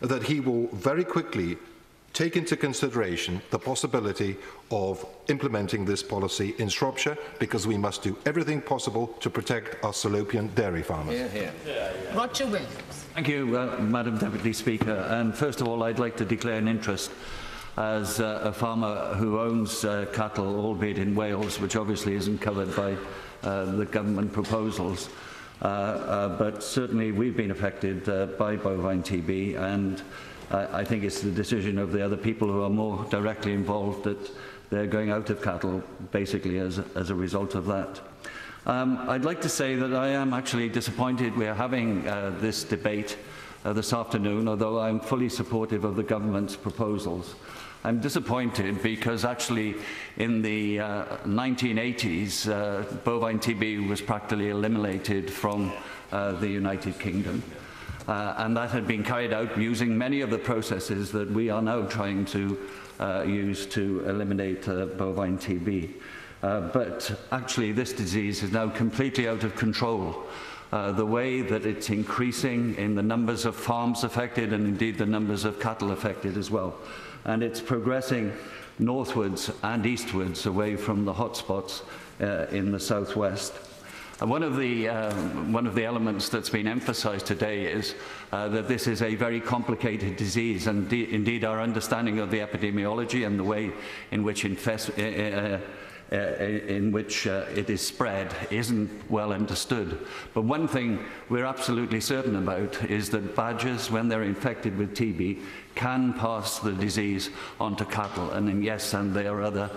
that he will very quickly take into consideration the possibility of implementing this policy in Shropshire, because we must do everything possible to protect our Salopian dairy farmers. Roger Williams. Thank you, Madam Deputy Speaker. And first of all, I'd like to declare an interest as a farmer who owns cattle, albeit in Wales, which obviously isn't covered by the government proposals. But certainly we've been affected by bovine TB, and I think it's the decision of the other people who are more directly involved that they're going out of cattle basically as a result of that. I'd like to say that I am actually disappointed we're having this debate this afternoon, although I'm fully supportive of the government's proposals. I'm disappointed because actually in the 1980s, bovine TB was practically eliminated from the United Kingdom. And that had been carried out using many of the processes that we are now trying to use to eliminate bovine TB. But actually this disease is now completely out of control. The way that it's increasing in the numbers of farms affected and indeed the numbers of cattle affected as well. And it's progressing northwards and eastwards away from the hotspots in the southwest. One of the elements that's been emphasised today is that this is a very complicated disease, and indeed our understanding of the epidemiology and the way in which it is spread isn't well understood. But one thing we're absolutely certain about is that badgers, when they're infected with TB, can pass the disease onto cattle, and yes, and there are other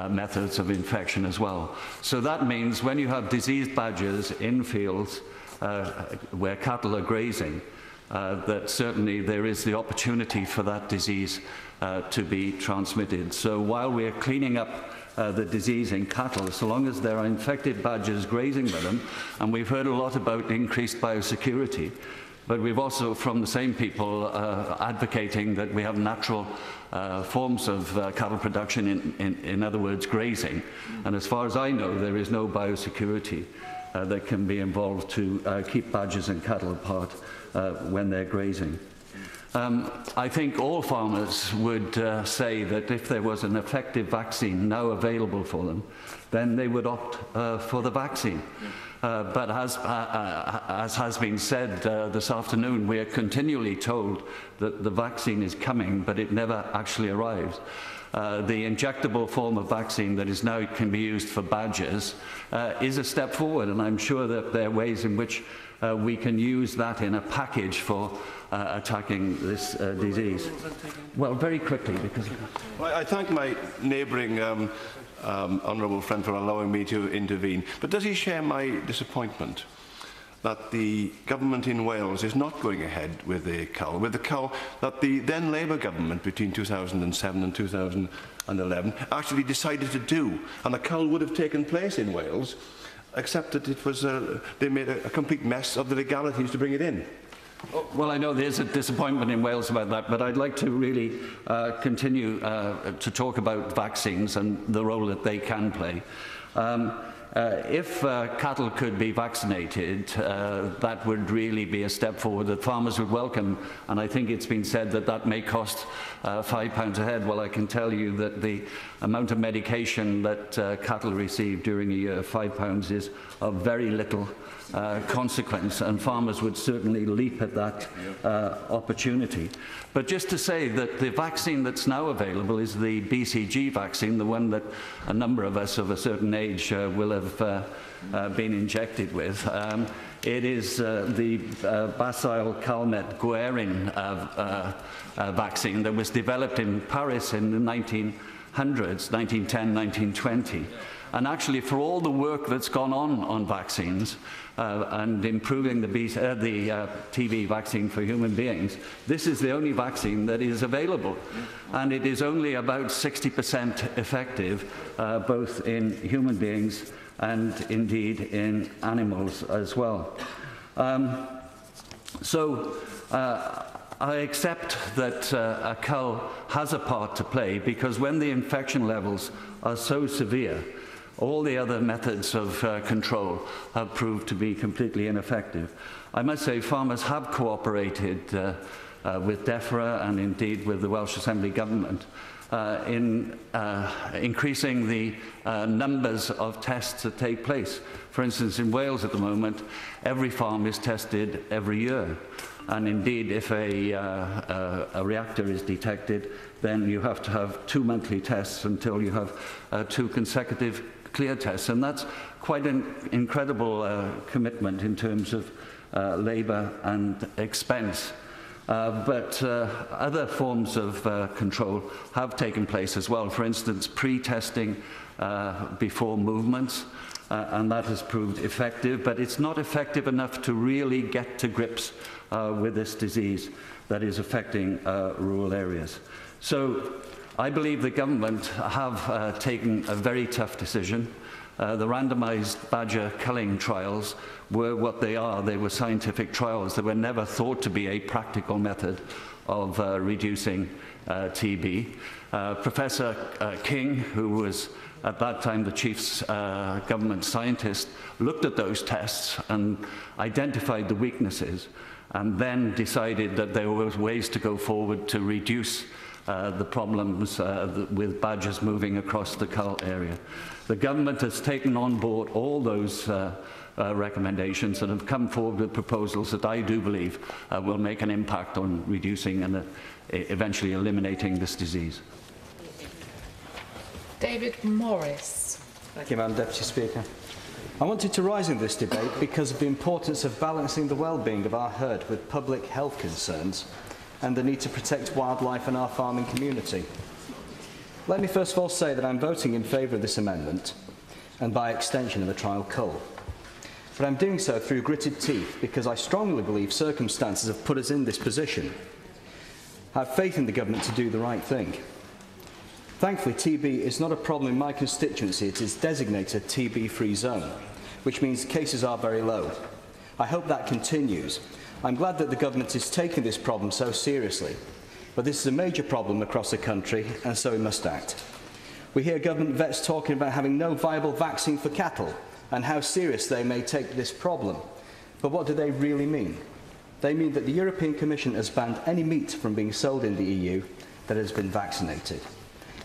methods of infection as well. So that means when you have diseased badgers in fields where cattle are grazing, that certainly there is the opportunity for that disease to be transmitted. So while we're cleaning up the disease in cattle, so long as there are infected badgers grazing with them, and we've heard a lot about increased biosecurity, but we've also, from the same people, advocating that we have natural forms of cattle production, in other words, grazing. And as far as I know, there is no biosecurity that can be involved to keep badgers and cattle apart when they're grazing. I think all farmers would say that if there was an effective vaccine now available for them, then they would opt for the vaccine. But as has been said this afternoon, we are continually told that the vaccine is coming, but it never actually arrives. The injectable form of vaccine that is now can be used for badgers is a step forward, and I'm sure that there are ways in which we can use that in a package for attacking this disease. Well, very quickly, because... Well, I thank my neighbouring honourable friend for allowing me to intervene, but does he share my disappointment that the government in Wales is not going ahead with the Cull that the then Labour government between 2007 and 2011 actually decided to do, and the Cull would have taken place in Wales, except that it was they made a complete mess of the legalities to bring it in. Well, I know there's a disappointment in Wales about that, but I'd like to really continue to talk about vaccines and the role that they can play. If cattle could be vaccinated, that would really be a step forward that farmers would welcome, and I think it's been said that that may cost £5 a head. Well, I can tell you that the amount of medication that cattle receive during a year, £5, is of very little consequence, and farmers would certainly leap at that opportunity. But just to say that the vaccine that's now available is the BCG vaccine, the one that a number of us of a certain age will have been injected with. It is the Bacille Calmette Guerin vaccine that was developed in Paris in the 1900s, 1910, 1920. And actually, for all the work that's gone on vaccines and improving the TB vaccine for human beings, this is the only vaccine that is available. And it is only about 60% effective, both in human beings and indeed in animals as well. I accept that a cull has a part to play, because when the infection levels are so severe, all the other methods of control have proved to be completely ineffective. I must say farmers have cooperated with DEFRA and indeed with the Welsh Assembly Government in increasing the numbers of tests that take place. For instance, in Wales at the moment, every farm is tested every year. And indeed, if a reactor is detected, then you have to have 2 monthly tests until you have 2 consecutive clear tests. And that's quite an incredible commitment in terms of labour and expense. But other forms of control have taken place as well. For instance, pre-testing before movements, and that has proved effective, but it's not effective enough to really get to grips with this disease that is affecting rural areas. So I believe the government have taken a very tough decision. The randomised badger culling trials were what they are. They were scientific trials. They were never thought to be a practical method of reducing TB. Professor King, who was at that time the chief government scientist, looked at those tests and identified the weaknesses, and then decided that there were ways to go forward to reduce the problems with badgers moving across the Cull area. The government has taken on board all those recommendations and have come forward with proposals that I do believe will make an impact on reducing and eventually eliminating this disease. David Morris. Thank you, Madam Deputy Speaker. I wanted to rise in this debate because of the importance of balancing the well-being of our herd with public health concerns and the need to protect wildlife and our farming community. Let me first of all say that I'm voting in favour of this amendment and by extension of a trial cull. But I'm doing so through gritted teeth because I strongly believe circumstances have put us in this position. I have faith in the government to do the right thing. Thankfully, TB is not a problem in my constituency. It is designated a TB-free zone, which means cases are very low. I hope that continues. I'm glad that the government is taking this problem so seriously, but this is a major problem across the country, and so we must act. We hear government vets talking about having no viable vaccine for cattle and how serious they may take this problem. But what do they really mean? They mean that the European Commission has banned any meat from being sold in the EU that has been vaccinated.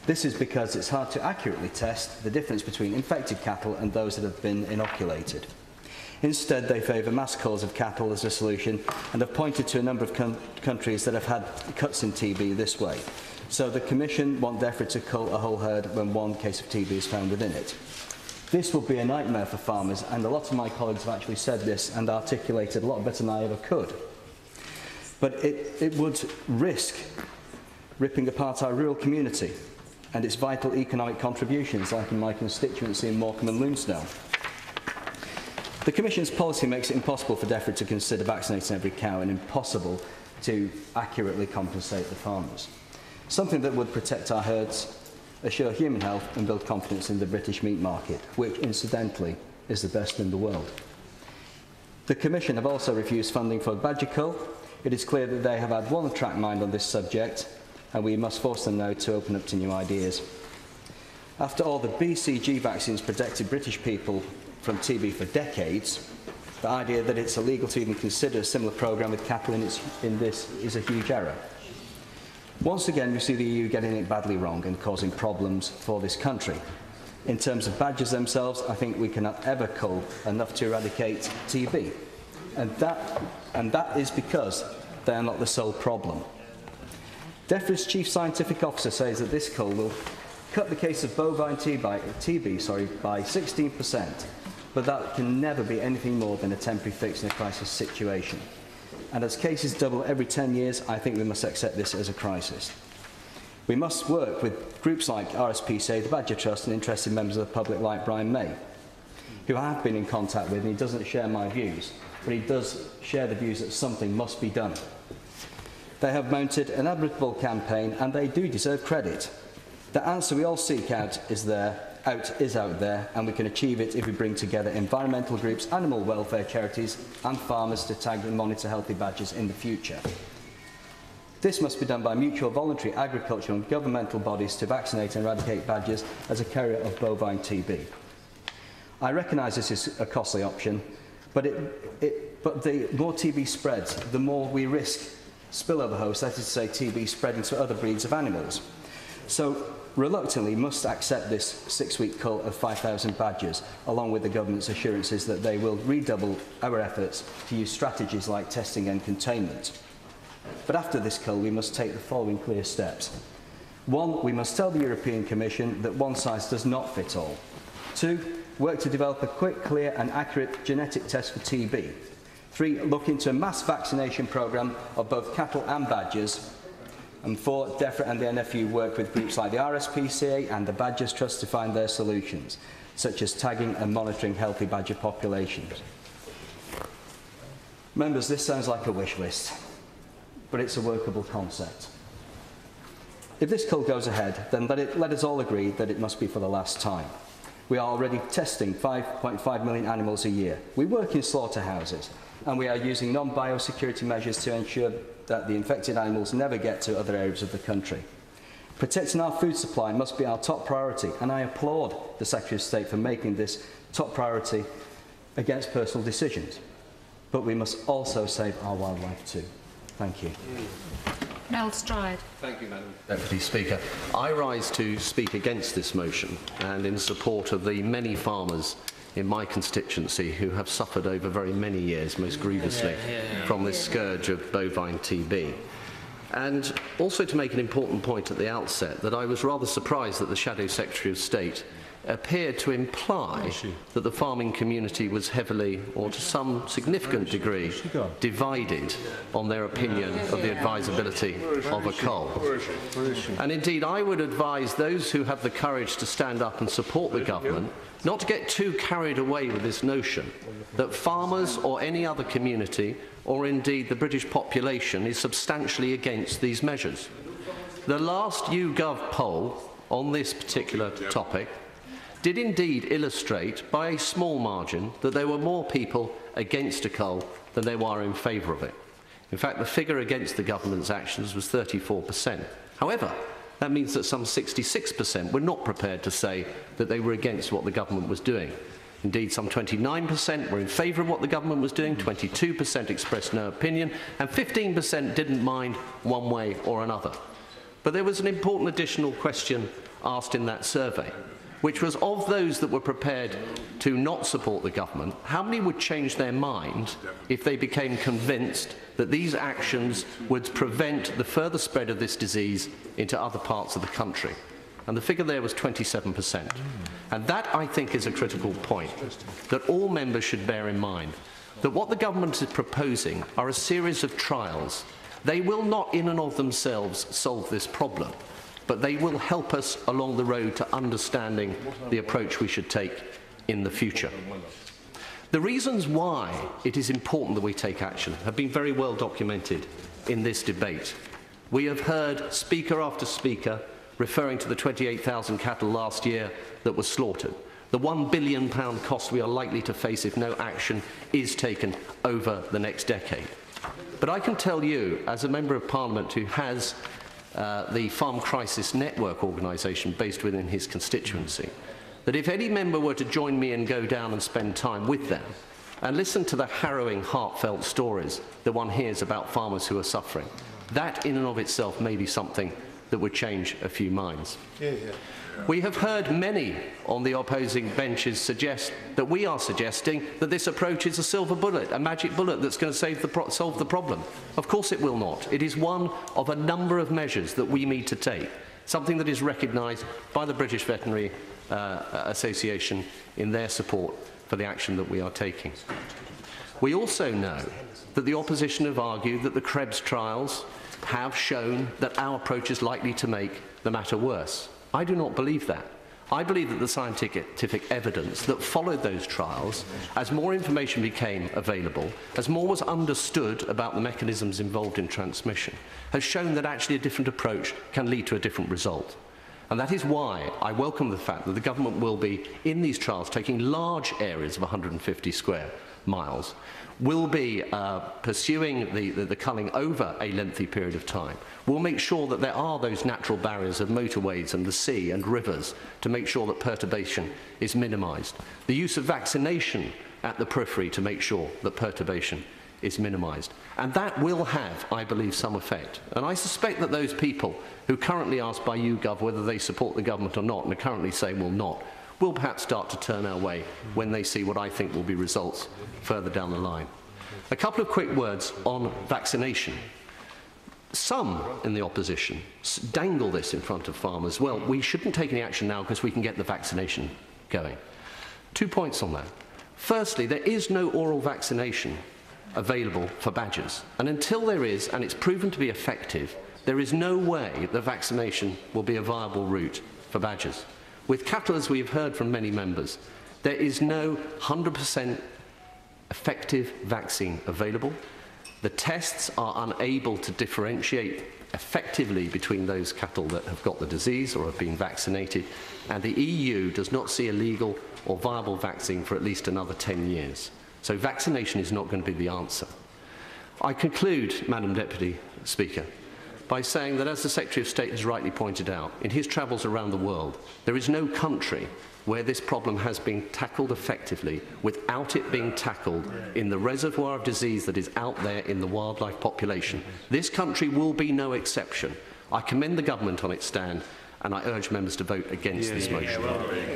This is because it's hard to accurately test the difference between infected cattle and those that have been inoculated. Instead, they favour mass culls of cattle as a solution and have pointed to a number of countries that have had cuts in TB this way. So the Commission want DEFRA to cull a whole herd when one case of TB is found within it. This will be a nightmare for farmers, and a lot of my colleagues have actually said this and articulated a lot better than I ever could. But it would risk ripping apart our rural community and its vital economic contributions, like in my constituency in Morecambe and Lunesdale. The Commission's policy makes it impossible for DEFRA to consider vaccinating every cow and impossible to accurately compensate the farmers. Something that would protect our herds, assure human health and build confidence in the British meat market, which incidentally is the best in the world. The Commission have also refused funding for badger cull. It is clear that they have had one-track mind on this subject, and we must force them now to open up to new ideas. After all, the BCG vaccines protected British people from TB for decades. The idea that it's illegal to even consider a similar programme with cattle in this is a huge error. Once again, we see the EU getting it badly wrong and causing problems for this country. In terms of badgers themselves, I think we cannot ever cull enough to eradicate TB. And that is because they are not the sole problem. DEFRA's Chief Scientific Officer says that this cull will cut the case of bovine TB by 16%, but that can never be anything more than a temporary fix in a crisis situation. And as cases double every 10 years, I think we must accept this as a crisis. We must work with groups like RSPCA, the Badger Trust, and interested members of the public like Brian May, who I have been in contact with, and he doesn't share my views, but he does share the views that something must be done. They have mounted an admirable campaign, and they do deserve credit. The answer we all seek out is out there, and we can achieve it if we bring together environmental groups, animal welfare charities and farmers to tag and monitor healthy badgers in the future. This must be done by mutual voluntary agricultural and governmental bodies to vaccinate and eradicate badgers as a carrier of bovine TB. I recognise this is a costly option, but the more TB spreads, the more we risk spillover hosts, that is to say TB spreading to other breeds of animals. So reluctantly must accept this 6-week cull of 5,000 badgers, along with the government's assurances that they will redouble our efforts to use strategies like testing and containment. But after this cull, we must take the following clear steps. 1, we must tell the European Commission that one size does not fit all. 2, work to develop a quick, clear and accurate genetic test for TB. 3, look into a mass vaccination programme of both cattle and badgers. And 4, DEFRA and the NFU work with groups like the RSPCA and the Badgers Trust to find their solutions, such as tagging and monitoring healthy badger populations. Members, this sounds like a wish list, but it's a workable concept. If this cull goes ahead, then let us all agree that it must be for the last time. We are already testing 5.5 million animals a year. We work in slaughterhouses, and we are using non-biosecurity measures to ensure that the infected animals never get to other areas of the country. Protecting our food supply must be our top priority, and I applaud the Secretary of State for making this top priority against personal decisions. But we must also save our wildlife too. Thank you. Mel Stride. Thank you, Madam Deputy Speaker. I rise to speak against this motion and in support of the many farmers in my constituency who have suffered over very many years, most grievously, from this scourge of bovine TB. And also to make an important point at the outset that I was rather surprised that the Shadow Secretary of State appeared to imply that the farming community was heavily, or to some significant degree, divided on their opinion of the advisability of a cull. And indeed, I would advise those who have the courage to stand up and support the government not to get too carried away with this notion that farmers or any other community, or indeed the British population, is substantially against these measures. The last YouGov poll on this particular topic did indeed illustrate by a small margin that there were more people against a cull than there were in favour of it. In fact, the figure against the government's actions was 34%. However, that means that some 66% were not prepared to say that they were against what the government was doing. Indeed, some 29% were in favour of what the government was doing, 22% expressed no opinion, and 15% didn't mind one way or another. But there was an important additional question asked in that survey, which was, of those that were prepared to not support the government, how many would change their mind if they became convinced that these actions would prevent the further spread of this disease into other parts of the country? And the figure there was 27%. And that, I think, is a critical point that all members should bear in mind, that what the government is proposing are a series of trials. They will not in and of themselves solve this problem, but they will help us along the road to understanding the approach we should take in the future. The reasons why it is important that we take action have been very well documented in this debate. We have heard speaker after speaker referring to the 28,000 cattle last year that were slaughtered, the £1 billion cost we are likely to face if no action is taken over the next decade. But I can tell you, as a Member of Parliament who has the Farm Crisis Network organisation based within his constituency, that if any member were to join me and go down and spend time with them and listen to the harrowing, heartfelt stories that one hears about farmers who are suffering, that in and of itself may be something that would change a few minds. We have heard many on the opposing benches suggest that we are suggesting that this approach is a silver bullet, a magic bullet that's going to solve the problem. Of course it will not. It is one of a number of measures that we need to take, something that is recognised by the British Veterinary Association in their support for the action that we are taking. We also know that the opposition have argued that the Krebs trials have shown that our approach is likely to make the matter worse. I do not believe that. I believe that the scientific evidence that followed those trials, as more information became available, as more was understood about the mechanisms involved in transmission, has shown that actually a different approach can lead to a different result. And that is why I welcome the fact that the government will be, in these trials, taking large areas of 150 square miles, will be pursuing the culling over a lengthy period of time. We'll make sure that there are those natural barriers of motorways and the sea and rivers to make sure that perturbation is minimised. The use of vaccination at the periphery to make sure that perturbation is minimised. And that will have, I believe, some effect. And I suspect that those people who currently ask by YouGov whether they support the government or not, and are currently saying will not, will perhaps start to turn our way when they see what I think will be results further down the line. A couple of quick words on vaccination. Some in the opposition dangle this in front of farmers. Well, we shouldn't take any action now because we can get the vaccination going. 2 points on that. Firstly, there is no oral vaccination available for badgers. And until there is, and it's proven to be effective, there is no way that vaccination will be a viable route for badgers. With cattle, as we've heard from many members, there is no 100% effective vaccine available. The tests are unable to differentiate effectively between those cattle that have got the disease or have been vaccinated, and the EU does not see a legal or viable vaccine for at least another 10 years. So vaccination is not going to be the answer. I conclude, Madam Deputy Speaker, by saying that, as the Secretary of State has rightly pointed out, in his travels around the world, there is no country where this problem has been tackled effectively without it being tackled in the reservoir of disease that is out there in the wildlife population. This country will be no exception. I commend the government on its stand, and I urge members to vote against this motion.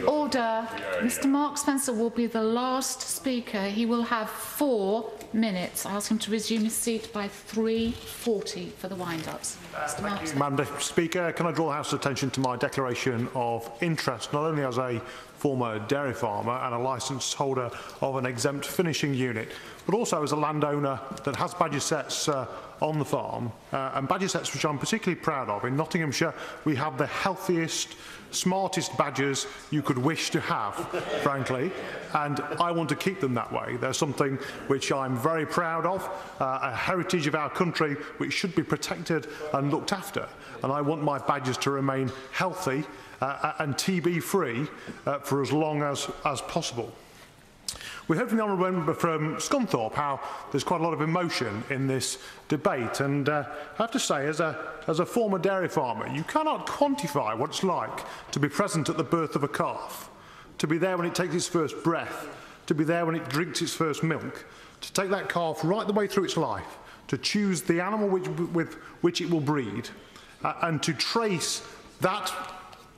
Order. Mr. Mark Spencer will be the last speaker. He will have 4 minutes. I ask him to resume his seat by 3:40 for the wind-ups. Mr. Mark Spencer. Madam Speaker, can I draw the House's attention to my declaration of interest, not only as a former dairy farmer and a licence holder of an exempt finishing unit, but also as a landowner that has badger sets on the farm, and badger sets which I'm particularly proud of. In Nottinghamshire, we have the healthiest, smartest badgers you could wish to have, frankly, and I want to keep them that way. They're something which I'm very proud of, a heritage of our country which should be protected and looked after, and I want my badgers to remain healthy and TB-free for as long as possible. We heard from the Honourable Member from Scunthorpe how there's quite a lot of emotion in this debate, and I have to say, as a former dairy farmer, you cannot quantify what it's like to be present at the birth of a calf, to be there when it takes its first breath, to be there when it drinks its first milk, to take that calf right the way through its life, to choose the animal with which it will breed, and to trace that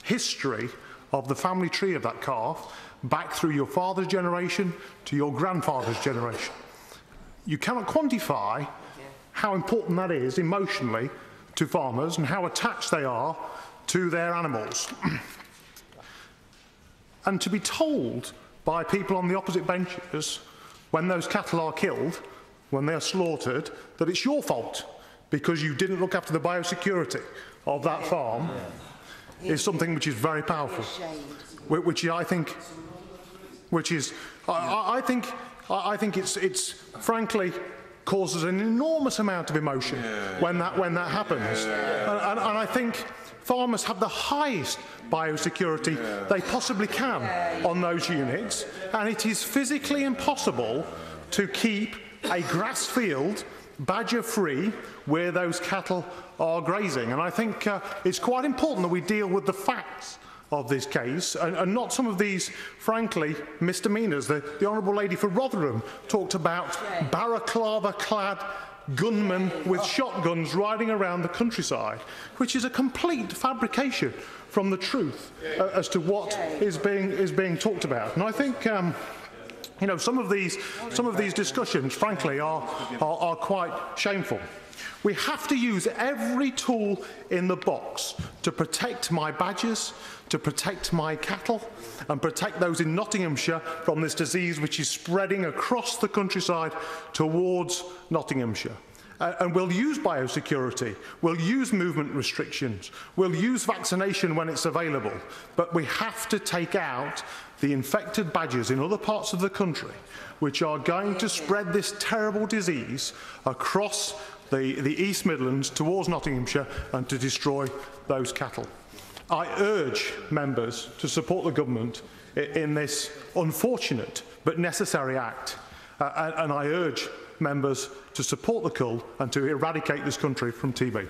history of the family tree of that calf back through your father's generation to your grandfather's generation. You cannot quantify how important that is emotionally to farmers and how attached they are to their animals. And to be told by people on the opposite benches when those cattle are killed, when they are slaughtered, that it's your fault because you didn't look after the biosecurity of that farm is something which is very powerful, which I think it's frankly causes an enormous amount of emotion when that happens, and I think farmers have the highest biosecurity they possibly can on those units, and it is physically impossible to keep a grass field badger-free where those cattle are grazing. And I think it's quite important that we deal with the facts of this case and not some of these, frankly, misdemeanours. The Honourable Lady for Rotherham talked about balaclava-clad gunmen with shotguns riding around the countryside, which is a complete fabrication from the truth as to what is being talked about. And I think you know, some of these discussions, frankly, are quite shameful. We have to use every tool in the box to protect my badgers, to protect my cattle, and protect those in Nottinghamshire from this disease which is spreading across the countryside towards Nottinghamshire. And we'll use biosecurity, we'll use movement restrictions, we'll use vaccination when it's available, but we have to take out the infected badgers in other parts of the country which are going to spread this terrible disease across the East Midlands towards Nottinghamshire and to destroy those cattle. I urge members to support the government in this unfortunate but necessary act, and I urge members to support the Cull and to eradicate this country from TB.